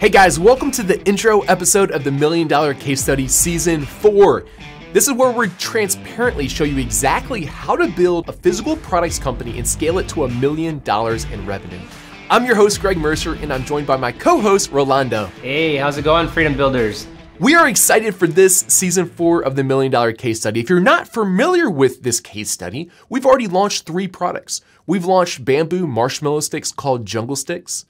Hey guys, welcome to the intro episode of the $1 Million Case Study Season 4. This is where we transparently show you exactly how to build a physical products company and scale it to $1 million in revenue. I'm your host, Greg Mercer, and I'm joined by my co-host, Rolando. Hey, how's it going, Freedom Builders? We are excited for this Season 4 of the $1 Million Case Study. If you're not familiar with this case study, we've already launched 3 products. We've launched bamboo marshmallow sticks called Jungle Sticks.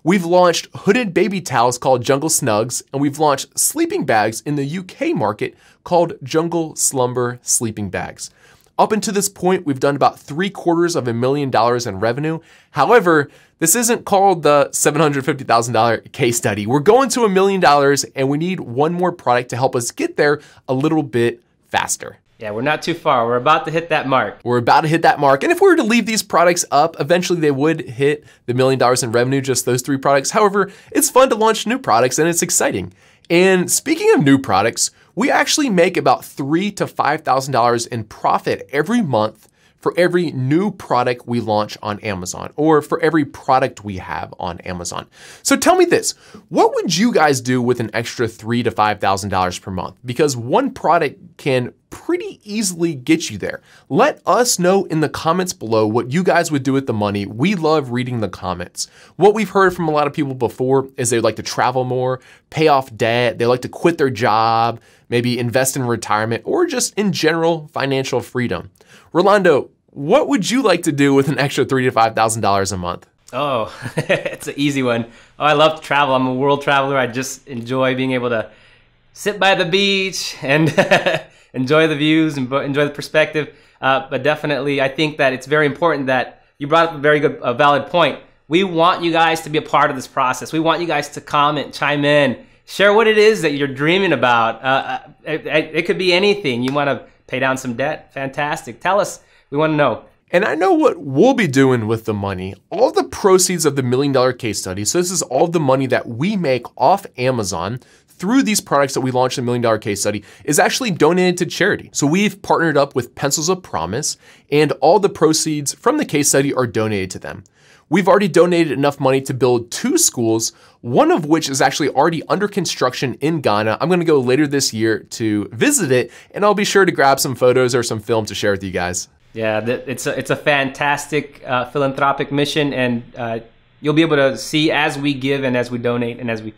We've launched hooded baby towels called Jungle Snugs, and we've launched sleeping bags in the UK market called Jungle Slumber Sleeping Bags. Up until this point, we've done about $750,000 in revenue. However, this isn't called the $750,000 case study. We're going to $1 million, and we need one more product to help us get there a little bit faster. Yeah, we're not too far. We're about to hit that mark. We're about to hit that mark. And if we were to leave these products up, eventually they would hit the $1 million in revenue, just those 3 products. However, it's fun to launch new products and it's exciting. And speaking of new products, we actually make about $3,000 to $5,000 in profit every month for every new product we launch on Amazon, or for every product we have on Amazon. So tell me this, what would you guys do with an extra $3,000 to $5,000 per month? Because one product can pretty easily get you there. Let us know in the comments below what you guys would do with the money. We love reading the comments. What we've heard from a lot of people before is they like to travel more, pay off debt, they like to quit their job, maybe invest in retirement, or just in general financial freedom. Rolando, what would you like to do with an extra $3,000 to $5,000 a month? Oh, it's an easy one. Oh, I love to travel. I'm a world traveler. I just enjoy being able to sit by the beach and enjoy the views and enjoy the perspective. But definitely, I think that it's very important that you brought up a valid point. We want you guys to be a part of this process. We want you guys to comment, chime in, share what it is that you're dreaming about. It could be anything. You want to pay down some debt? Fantastic. Tell us. We want to know. And I know what we'll be doing with the money. All the proceeds of the $1 Million Case Study, so this is all the money that we make off Amazon through these products that we launched in the $1 Million Case Study, is actually donated to charity. So we've partnered up with Pencils of Promise, and all the proceeds from the case study are donated to them. We've already donated enough money to build 2 schools, one of which is actually already under construction in Ghana. I'm gonna go later this year to visit it, and I'll be sure to grab some photos or some film to share with you guys. Yeah, it's a fantastic philanthropic mission, and you'll be able to see as we give and as we donate and as we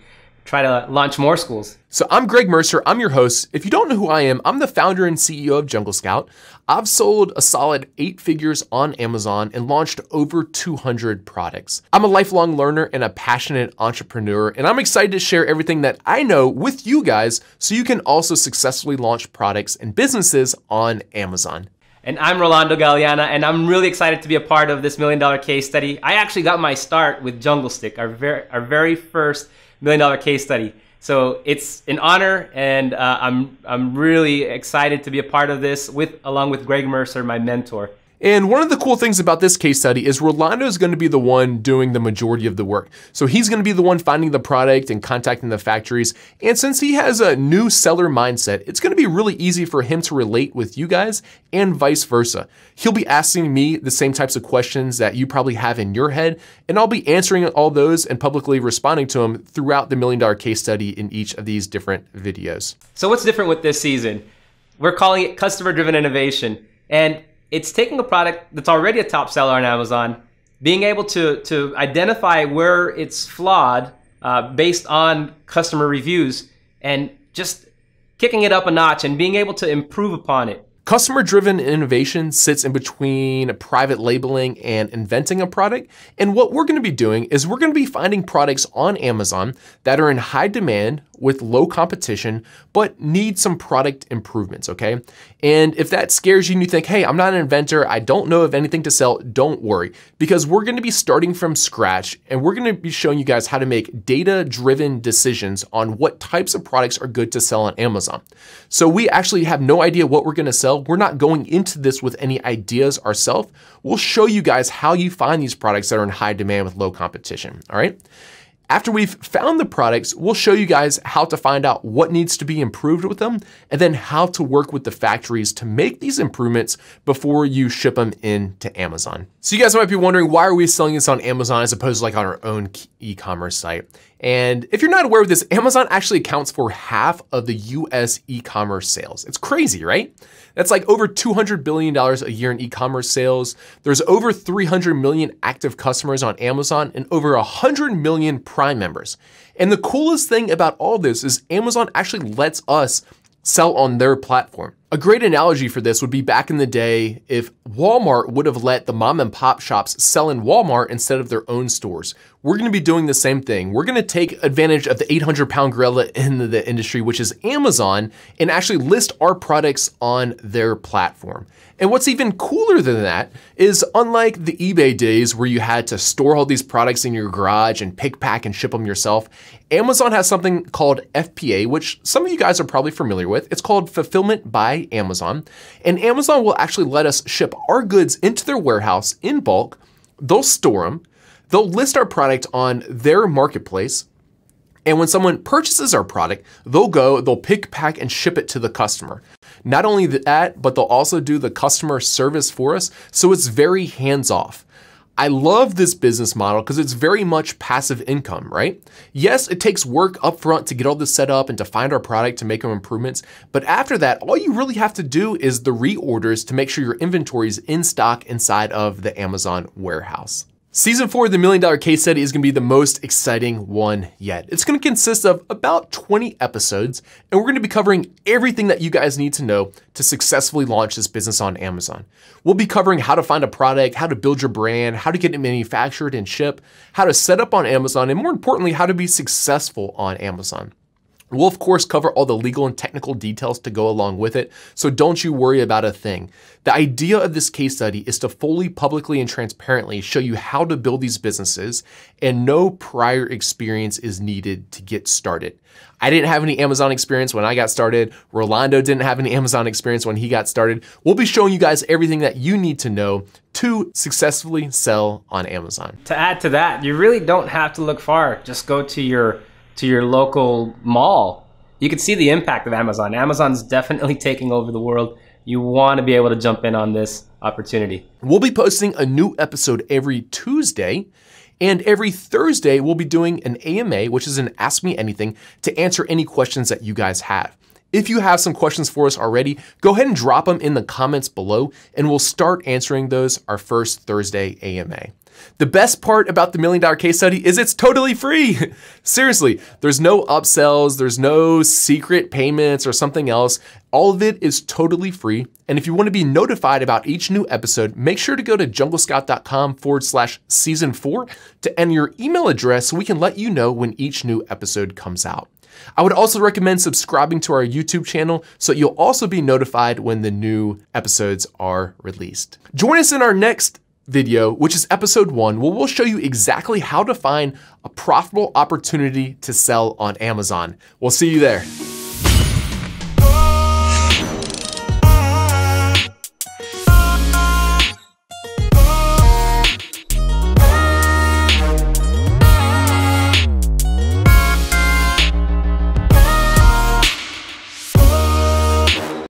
try to launch more schools. So I'm Greg Mercer, I'm your host. If you don't know who I am, I'm the founder and CEO of Jungle Scout. I've sold a solid 8 figures on Amazon and launched over 200 products. I'm a lifelong learner and a passionate entrepreneur, and I'm excited to share everything that I know with you guys so you can also successfully launch products and businesses on Amazon. And I'm Rolando Galeana, and I'm really excited to be a part of this $1 Million Case Study. I actually got my start with Jungle Stick, our very first $1 Million Case Study. So it's an honor, and I'm really excited to be a part of this along with Greg Mercer, my mentor. And one of the cool things about this case study is Rolando is going to be the one doing the majority of the work. So he's going to be the one finding the product and contacting the factories. And since he has a new seller mindset, it's going to be really easy for him to relate with you guys and vice versa. He'll be asking me the same types of questions that you probably have in your head, and I'll be answering all those and publicly responding to them throughout the $1 Million Case Study in each of these different videos. So what's different with this season? We're calling it customer-driven innovation. And it's taking a product that's already a top seller on Amazon, being able to identify where it's flawed based on customer reviews, and just kicking it up a notch and being able to improve upon it. Customer-driven innovation sits in between private labeling and inventing a product. And what we're going to be doing is we're going to be finding products on Amazon that are in high demand with low competition, but need some product improvements, okay? And if that scares you and you think, hey, I'm not an inventor, I don't know of anything to sell, don't worry, because we're going to be starting from scratch, and we're going to be showing you guys how to make data-driven decisions on what types of products are good to sell on Amazon. So we actually have no idea what we're going to sell. We're not going into this with any ideas ourselves. We'll show you guys how you find these products that are in high demand with low competition, all right? After we've found the products, we'll show you guys how to find out what needs to be improved with them, and then how to work with the factories to make these improvements before you ship them into Amazon. So you guys might be wondering, why are we selling this on Amazon as opposed to like on our own e-commerce site? And if you're not aware of this, Amazon actually accounts for half of the US e-commerce sales. It's crazy, right? That's like over $200 billion a year in e-commerce sales. There's over 300 million active customers on Amazon and over 100 million Prime members. And the coolest thing about all this is Amazon actually lets us sell on their platform. A great analogy for this would be back in the day if Walmart would have let the mom and pop shops sell in Walmart instead of their own stores. We're gonna be doing the same thing. We're gonna take advantage of the 800-pound gorilla in the industry, which is Amazon, and actually list our products on their platform. And what's even cooler than that is, unlike the eBay days where you had to store all these products in your garage and pick, pack, and ship them yourself, Amazon has something called FBA, which some of you guys are probably familiar with. It's called Fulfillment by Amazon. And Amazon will actually let us ship our goods into their warehouse in bulk. They'll store them. They'll list our product on their marketplace. And when someone purchases our product, they'll pick, pack, and ship it to the customer. Not only that, but they'll also do the customer service for us. So it's very hands-off. I love this business model because it's very much passive income, right? Yes, it takes work upfront to get all this set up and to find our product to make them improvements. But after that, all you really have to do is the reorders to make sure your inventory is in stock inside of the Amazon warehouse. Season 4 of the $1 Million Case Study is gonna be the most exciting one yet. It's gonna consist of about 20 episodes, and we're gonna be covering everything that you guys need to know to successfully launch this business on Amazon. We'll be covering how to find a product, how to build your brand, how to get it manufactured and ship, how to set up on Amazon, and more importantly, how to be successful on Amazon. We'll of course cover all the legal and technical details to go along with it, so don't you worry about a thing. The idea of this case study is to fully, publicly, and transparently show you how to build these businesses, and no prior experience is needed to get started. I didn't have any Amazon experience when I got started. Rolando didn't have any Amazon experience when he got started. We'll be showing you guys everything that you need to know to successfully sell on Amazon. To add to that, you really don't have to look far. Just go to your local mall. You can see the impact of Amazon. Amazon's definitely taking over the world. You want to be able to jump in on this opportunity. We'll be posting a new episode every Tuesday, and every Thursday we'll be doing an AMA, which is an Ask Me Anything, to answer any questions that you guys have. If you have some questions for us already, go ahead and drop them in the comments below, and we'll start answering those our first Thursday AMA. The best part about the $1 Million Case Study is it's totally free. Seriously, there's no upsells, there's no secret payments or something else. All of it is totally free. And if you want to be notified about each new episode, make sure to go to junglescout.com/season 4 to enter your email address so we can let you know when each new episode comes out. I would also recommend subscribing to our YouTube channel so you'll also be notified when the new episodes are released. Join us in our next video, which is episode 1, where we'll show you exactly how to find a profitable opportunity to sell on Amazon. We'll see you there.